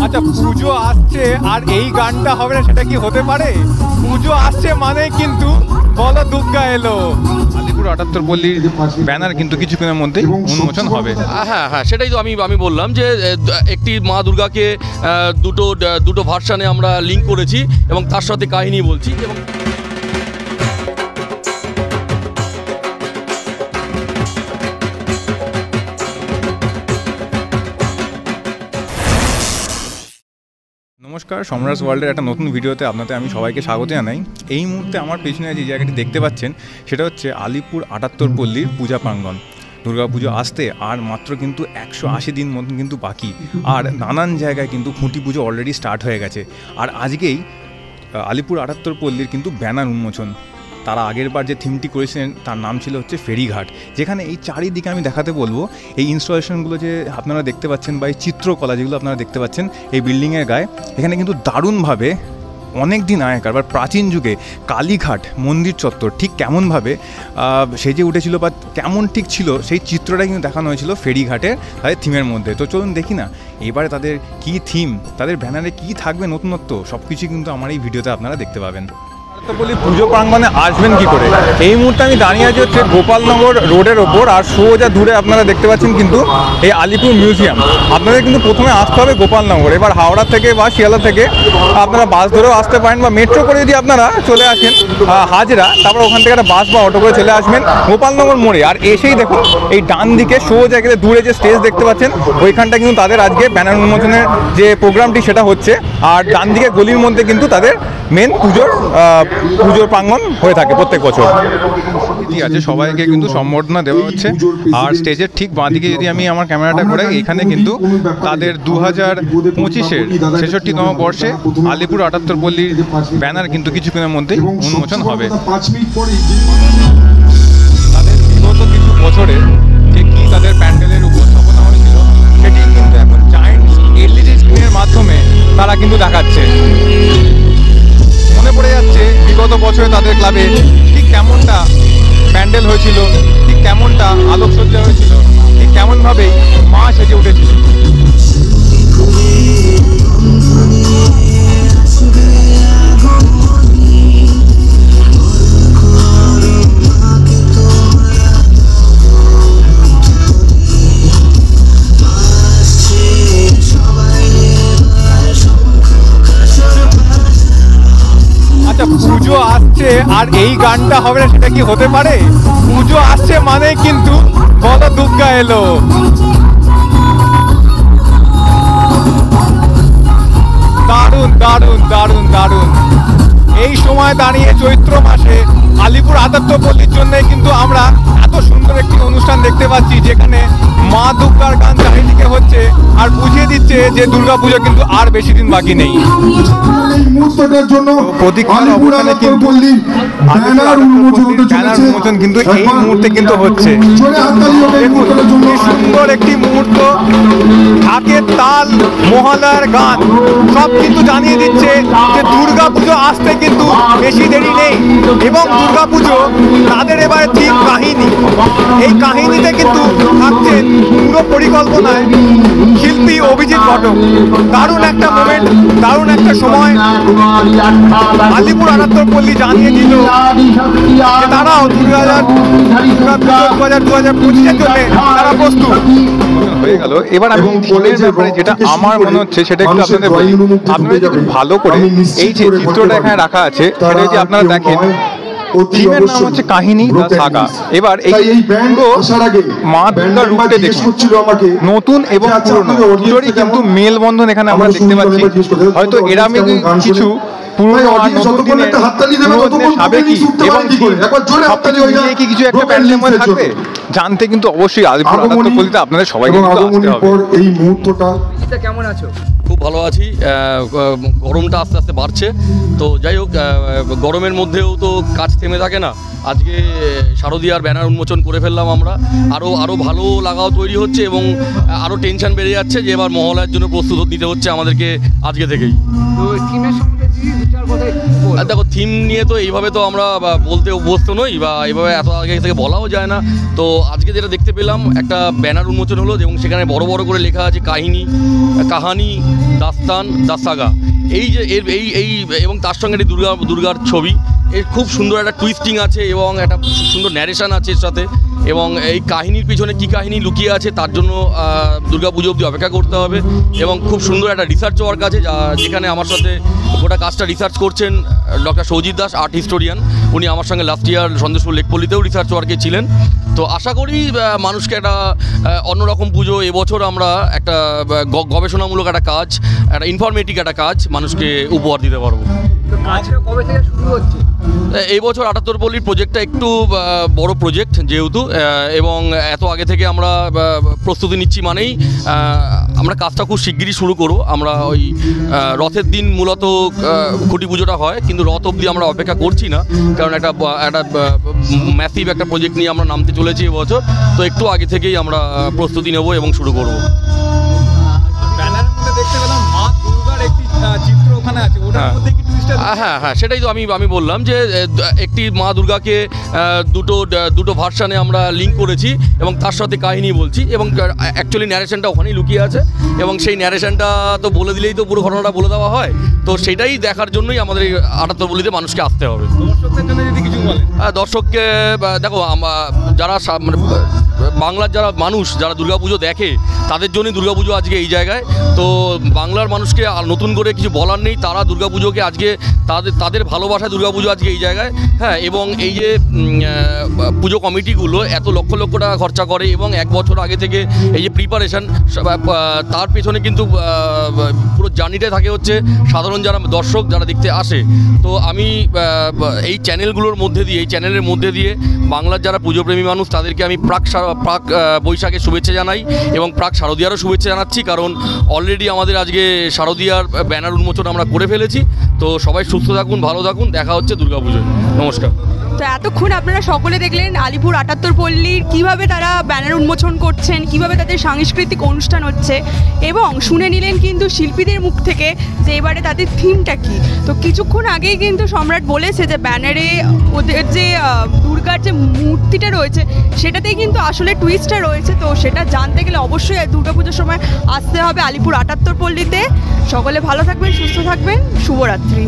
আচ্ছা, পুজো আসছে আর এই গানটা হবে না সেটা কি হতে পারে? পুজো আসছে মানে কিন্তু বলো দুর্গা এলো। আলিপুর ৭৮ পল্লীর ব্যানার কিন্তু কিছুক্ষণের মধ্যেই উন্মোচন হবে। হ্যাঁ হ্যাঁ, সেটাই তো আমি বললাম যে একটি মা দুর্গাকে দুটো ভার্সানে আমরা লিঙ্ক করেছি এবং তার সাথে কাহিনী বলছি। এবং নমস্কার, সম্রাট ওয়ার্ল্ডের একটা নতুন ভিডিওতে আপনাদের আমি সবাইকে স্বাগত জানাই। এই মুহূর্তে আমার পেছনে যে জায়গাটি দেখতে পাচ্ছেন সেটা হচ্ছে আলিপুর ৭৮ পল্লীর পূজা প্রাঙ্গণ। দুর্গাপুজো আসতে আর মাত্র কিন্তু ১৮০ দিন মতন কিন্তু বাকি, আর নানান জায়গায় কিন্তু খুঁটি পুজো অলরেডি স্টার্ট হয়ে গেছে। আর আজকেই আলিপুর ৭৮ পল্লীর কিন্তু ব্যানার উন্মোচন। তারা আগের বার যে থিমটি করেছিলেন তার নাম ছিল হচ্ছে ফেরিঘাট, যেখানে এই চারিদিকে আমি দেখাতে বলবো এই ইনস্টলেশনগুলো যে আপনারা দেখতে পাচ্ছেন বা এই চিত্রকলা যেগুলো আপনারা দেখতে পাচ্ছেন এই বিল্ডিংয়ের গায়ে, এখানে কিন্তু দারুণভাবে অনেক দিন আগেকার বা প্রাচীন যুগে কালীঘাট মন্দির চত্বর ঠিক কেমনভাবে সেজে উঠেছিল বা কেমন ঠিক ছিল সেই চিত্রটা কিন্তু দেখানো হয়েছিল ফেরিঘাটের তাদের থিমের মধ্যে। তো চলুন দেখি না এবারে তাদের কী থিম, তাদের ব্যানারে কী থাকবে নতুনত্ব, সব কিছু কিন্তু আমার এই ভিডিওতে আপনারা দেখতে পাবেন। তো বলি পুজো প্রাঙ্গণে আসবেন কি করে? এই মুহূর্তে আমি দাঁড়িয়ে আছি হচ্ছে গোপালনগর রোডের ওপর, আর সোজা দূরে আপনারা দেখতে পাচ্ছেন কিন্তু এই আলিপুর মিউজিয়াম। আপনাদের কিন্তু প্রথমে আসতে হবে গোপালনগর, এবার হাওড়া থেকে বা শিয়ালদা থেকে আপনারা বাস ধরেও আসতে পারেন বা মেট্রো করে যদি আপনারা চলে আসেন হাজরা, তারপর ওখান থেকে একটা বাস বা অটো করে চলে আসবেন গোপালনগর মোড়ে। আর এসেই দেখুন এই ডান দিকে সোজা গেলে দূরে যে স্টেজ দেখতে পাচ্ছেন ওইখানটা কিন্তু তাদের আজকে ব্যানার উন্মোচনের যে প্রোগ্রামটি সেটা হচ্ছে, আর ডান দিকে গলির মধ্যে কিন্তু তাদের মেন পুজোর প্রাঙ্গণ হয়ে থাকে প্রত্যেক বছর। ঠিক আছে, সবাইকে কিন্তু সম্বর্ধনা দেওয়া হচ্ছে। আর স্টেজের ঠিক বাঁদিকে যদি আমি আমার ক্যামেরাটা ঘোরাই, এখানে কিন্তু তাদের ২০২৫-এর ৬৬তম বর্ষে আলিপুর ৭৮ পল্লীর ব্যানার কিন্তু কিছুক্ষণের মধ্যেই উন্মোচন হবে। তাদের বিগত কিছু বছরে যে কি তাদের প্যান্ডেলের উপস্থাপনা হয়েছিল সেটি কিন্তু এখন জায়ান্ট এলইডি স্ক্রিনের মাধ্যমে তারা কিন্তু দেখাচ্ছে। মনে পড়ে যাচ্ছে বিগত বছরে তাদের ক্লাবে ঠিক কেমনটা প্যান্ডেল হয়েছিল, ঠিক কেমনটা আলোকসজ্জা হয়েছিল, ঠিক কেমনভাবেই মা সেজে উঠেছিল। পুজো আসছে আর এই গানটা হবে না সেটা কি হতে পারে? পুজো আসছে মানে কিন্তু বলো দুর্গা এলো। দারুণ দারুণ দারুণ দারুণ। এই সময় দাঁড়িয়ে চৈত্র মাসে আলিপুর ৭৮ পল্লীর জন্য কিন্তু আমরা এত সুন্দর একটি অনুষ্ঠান দেখতে পাচ্ছি, যেখানে মা দুর্গার গান চারিদিকে হচ্ছে আর বুঝিয়ে দিচ্ছে যে দুর্গা পুজো কিন্তু আর বেশি দিন বাকি নেই। উন্মোচন কিন্তু এই মুহূর্তে কিন্তু হচ্ছে। দেখুন কি সুন্দর একটি মুহূর্ত, ঢাকের তাল, মহালয়ার গান সব কিন্তু জানিয়ে দিচ্ছে যে দুর্গা পুজো আসতে কিন্তু বেশি দেরি নেই। এবং দুর্গা পুজো তাদের এবারে থিম কাহিনী, এই কাহিনীতে কিন্তু থাকছেন পুরো পরিকল্পনায় শিল্পী অভিজিৎ ঘটক। দারুণ একটা মোমেন্ট, দারুণ একটা সময়। আলিপুর ৭৮ পল্লী জানিয়ে দিল যে তারাও ২০২৫-এর জন্য তারা প্রস্তুত হয়ে গেল। এবার আমি যেটা আমার মনে হচ্ছে সেটা একটু আপনাদের বলি। আপনারা যদি ভালো করে এই যে চিত্রটা এখানে রাখা আছে সেটা যদি আপনারা দেখেন, থিমের নাম হচ্ছে কাহিনী দ্য সাগা। এবার এই পুরো মা দুর্গার রূপে দেখুন, নতুন এবং পুরনো দুটোরই কিন্তু মেলবন্ধন এখানে আমরা দেখতে পাচ্ছি। হয়তো এরামে কিছু পুরনো আর নতুন দিনের সাবেকি এবং কি কিছু একটা প্যান্ডেলের মধ্যে থাকবে জানতে কিন্তু অবশ্যই আলিপুর ৭৮ পল্লীতে আপনাদের সবাইকে কিন্তু আসতে হবে। এই মুহূর্তটা কেমন আছো? খুব ভালো আছি। গরমটা আস্তে আস্তে বাড়ছে, তো যাই হোক গরমের মধ্যেও তো কাজ থেমে থাকে না। আজকে শারদীয়ার ব্যানার উন্মোচন করে ফেললাম আমরা, আরও ভালো লাগাও তৈরি হচ্ছে এবং আরও টেনশন বেড়ে যাচ্ছে যে এবার মহালয়ার জন্য প্রস্তুত নিতে হচ্ছে আমাদেরকে আজকে থেকেই। তো থিমের সম্বন্ধে দেখো, থিম নিয়ে তো এইভাবে তো আমরা বলতে অভ্যস্ত নই বা এইভাবে এত আগে থেকে বলাও যায় না। তো আজকে যেটা দেখতে পেলাম, একটা ব্যানার উন্মোচন হলো এবং সেখানে বড় বড় করে লেখা আছে কাহিনী দাস্তান দাসাগা, এই যে এর এই এবং তার সঙ্গে একটি দুর্গার ছবি, এর খুব সুন্দর একটা টুইস্টিং আছে এবং একটা সুন্দর ন্যারেশন আছে এর সাথে। এবং এই কাহিনীর পিছনে কী কাহিনী লুকিয়ে আছে তার জন্য দুর্গা পুজো অবধি অপেক্ষা করতে হবে। এবং খুব সুন্দর একটা রিসার্চ ওয়ার্ক আছে যেখানে আমার সাথে গোটা কাজটা রিসার্চ করছেন doctor Soujit Das, art historian. উনি আমার সঙ্গে লাস্ট ইয়ার সন্দেশপুর লেকপল্লিতেও রিসার্চ ওয়ার্কে ছিলেন। তো আশা করি মানুষকে একটা অন্যরকম পুজো এবছর আমরা একটা গবেষণামূলক একটা কাজ, একটা ইনফরমেটিভ একটা কাজ মানুষকে উপহার দিতে পারবো। কবে থেকে শুরু হচ্ছে? এই বছর ৭৮ পল্লীর প্রজেক্টটা একটু বড় প্রজেক্ট যেহেতু, এবং এত আগে থেকে আমরা প্রস্তুতি নিচ্ছি মানেই আমরা কাজটা খুব শিগগিরই শুরু করব। আমরা ওই রথের দিন মূলত খুঁটি পুজোটা হয়, কিন্তু রথ অবধি আমরা অপেক্ষা করছি না, কারণ একটা ম্যাসিভ একটা প্রজেক্ট নিয়ে আমরা নামতে চলেছি এবছর। তো একটু আগে থেকেই আমরা প্রস্তুতি নেব এবং শুরু করব। ব্যানারের মধ্যে দেখতে পেলাম মা দুর্গার একটি চিত্র ওখানে আছে, ওটার মধ্যে কি টুইস্টার? হ্যাঁ, সেটাই তো আমি বললাম যে একটি মা দুর্গাকে দুটো ভার্সানে আমরা লিঙ্ক করেছি এবং তার সাথে কাহিনী বলছি, এবং অ্যাকচুয়ালি ন্যারেশনটা ওখানেই লুকিয়ে আছে। এবং সেই ন্যারেশনটা তো বলে দিলেই তো পুরো ঘটনাটা বলে দেওয়া হয়। তো সেটাই দেখার জন্যই আমাদের এই ৭৮ পল্লীতে মানুষকে আসতে হবে। দর্শকদের জন্য যদি কিছু বলেন। দর্শককে দেখো, যারা মানে বাংলার যারা মানুষ যারা দুর্গাপুজো দেখে তাদের জন্যই দুর্গাপুজো আজকে এই জায়গায়। তো বাংলার মানুষকে আর নতুন করে কিছু বলার নেই, তারা দুর্গাপুজোকে আজকে তাদের ভালোবাসা দুর্গাপুজো আজকে এই জায়গায়। হ্যাঁ, এবং এই যে পুজো কমিটিগুলো এত লক্ষ লক্ষ টাকা খরচা করে এবং এক বছর আগে থেকে এই যে প্রিপারেশন, তার পেছনে কিন্তু পুরো জার্নিটাই থাকে হচ্ছে সাধারণ যারা দর্শক যারা দেখতে আসে। তো আমি এই চ্যানেলগুলোর মধ্যে দিয়ে, এই চ্যানেলের মধ্যে দিয়ে বাংলার যারা পুজোপ্রেমী মানুষ তাদেরকে আমি প্রাক বৈশাখের শুভেচ্ছা জানাই এবং প্রাক শারদীয়ারও শুভেচ্ছা জানাচ্ছি, কারণ অলরেডি আমাদের আজকে শারদীয়ার ব্যানার উন্মোচন আমরা করে ফেলেছি। তো সবাই সুস্থ থাকুন, ভালো থাকুন, দেখা হচ্ছে দুর্গাপুজোয়। নমস্কার। তো এতক্ষণ আপনারা সকলে দেখলেন আলিপুর ৭৮ পল্লীর কীভাবে তারা ব্যানার উন্মোচন করছেন, কিভাবে তাদের সাংস্কৃতিক অনুষ্ঠান হচ্ছে, এবং শুনে নিলেন কিন্তু শিল্পীদের মুখ থেকে যে এবারে তাদের থিমটা কী। তো কিছুক্ষণ আগেই কিন্তু সম্রাট বলেছে যে ব্যানারে ওদের যে দুর্গার যে মূর্তিটা রয়েছে সেটাতেই কিন্তু আসলে টুইস্টটা রয়েছে। তো সেটা জানতে গেলে অবশ্যই দুর্গাপুজোর সময় আসতে হবে আলিপুর ৭৮ পল্লীতে। সকলে ভালো থাকবেন, সুস্থ থাকবেন, শুভরাত্রি।